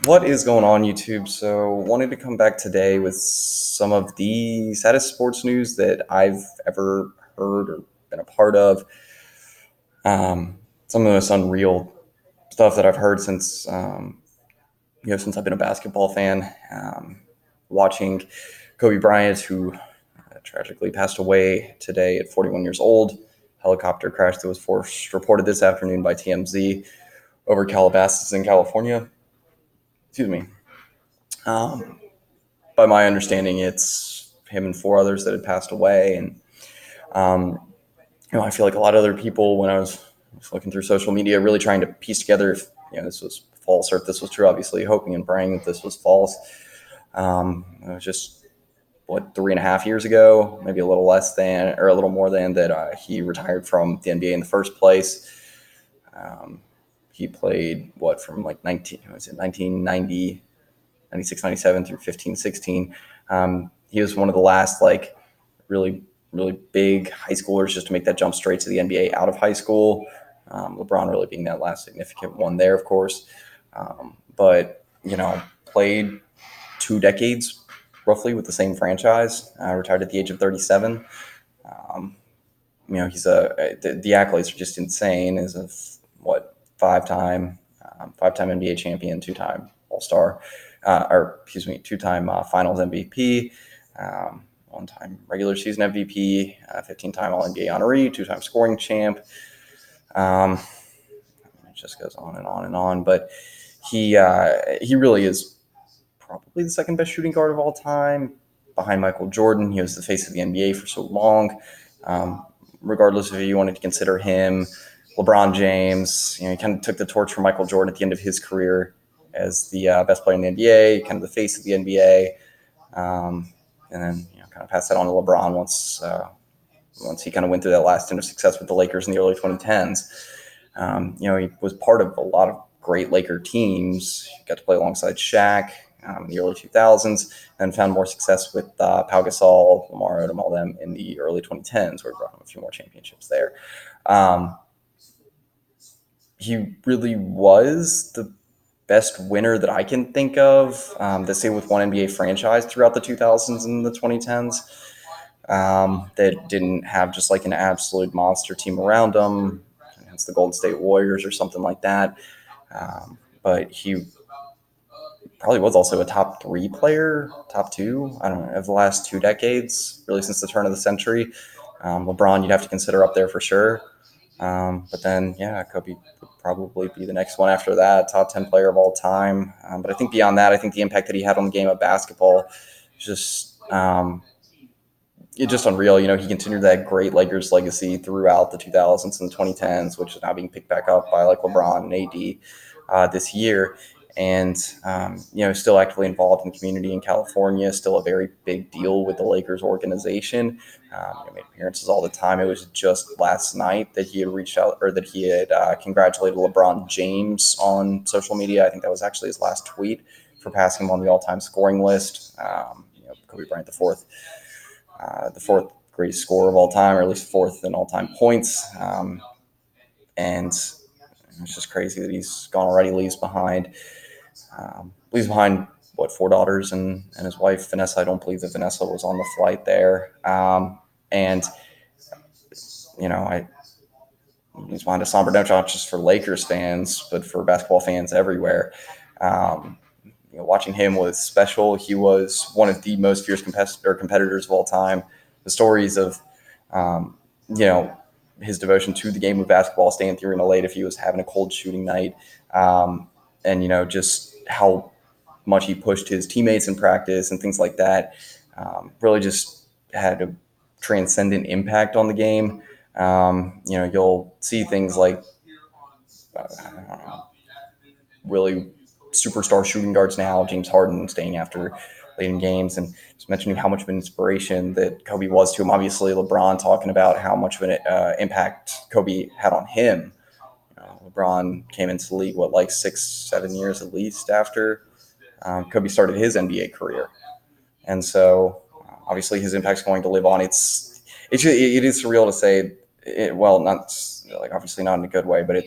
What is going on, YouTube? So, wanted to come back today with some of the saddest sports news that I've ever heard or been a part of. Some of the most unreal stuff that I've heard since I've been a basketball fan. Watching Kobe Bryant, who tragically passed away today at 41 years old. Helicopter crash that was first reported this afternoon by TMZ over Calabasas in California. Excuse me. Um, by my understanding, it's him and four others that had passed away. And, um, I feel like a lot of other people, when I was looking through social media, really trying to piece together if this was false or if this was true, obviously hoping and praying that this was false. It was just, 3.5 years ago, maybe a little less than, or a little more than that, he retired from the NBA in the first place. He played, from like 1990, 96, 97 through 15, 16. He was one of the last really, really big high schoolers just to make that jump straight to the NBA out of high school. LeBron really being that last significant one there, of course. But, played 2 decades roughly with the same franchise, retired at the age of 37. He's the accolades are just insane. Is a five-time NBA champion, two-time All-Star, or excuse me, two-time Finals MVP, one-time regular season MVP, 15-time All-NBA honoree, two-time scoring champ. It just goes on and on and on. But he really is probably the second best shooting guard of all time, behind Michael Jordan. He was the face of the NBA for so long. Regardless of if you wanted to consider him, LeBron James, he kind of took the torch from Michael Jordan at the end of his career as the best player in the NBA, kind of the face of the NBA, and then kind of passed that on to LeBron once he kind of went through that last stint of success with the Lakers in the early 2010s. He was part of a lot of great Laker teams. He got to play alongside Shaq in the early 2000s, and found more success with Pau Gasol, Lamar Odom, all them in the early 2010s, where he brought him a few more championships there. He really was the best winner that I can think of that stayed with one NBA franchise throughout the 2000s and the 2010s. That didn't have just like an absolute monster team around him, hence the Golden State Warriors or something like that. But he probably was also a top 3 player, top 2, I don't know, of the last 2 decades, really since the turn of the century. LeBron, you'd have to consider up there for sure. But then, Kobe would probably be the next one after that, top 10 player of all time. But I think beyond that, I think the impact that he had on the game of basketball is just unreal. He continued that great Lakers legacy throughout the 2000s and 2010s, which is now being picked back up by like LeBron and AD this year. And, still actively involved in the community in California, still a very big deal with the Lakers organization. Made appearances all the time. It was just last night that he had reached out, or that he had congratulated LeBron James on social media. I think that was actually his last tweet, for passing him on the all-time scoring list. Kobe Bryant, the fourth greatest scorer of all time, or at least fourth in all-time points. And it's just crazy that he's gone already. Leaves behind 4 daughters and his wife Vanessa. I don't believe that Vanessa was on the flight there. And I leaves behind a somber note, not just for Lakers fans, but for basketball fans everywhere. Watching him was special. He was one of the most fierce competitors of all time. The stories of, his devotion to the game of basketball, staying through arena late if he was having a cold shooting night, and just how much he pushed his teammates in practice and things like that. Really just had a transcendent impact on the game. You'll see things like really superstar shooting guards now, James Harden staying after late in games, and just mentioning how much of an inspiration that Kobe was to him. Obviously, LeBron talking about how much of an impact Kobe had on him. LeBron came into the league, 6-7 years at least after Kobe started his NBA career. And so obviously his impact's going to live on. It is surreal to say, not obviously not in a good way, but it's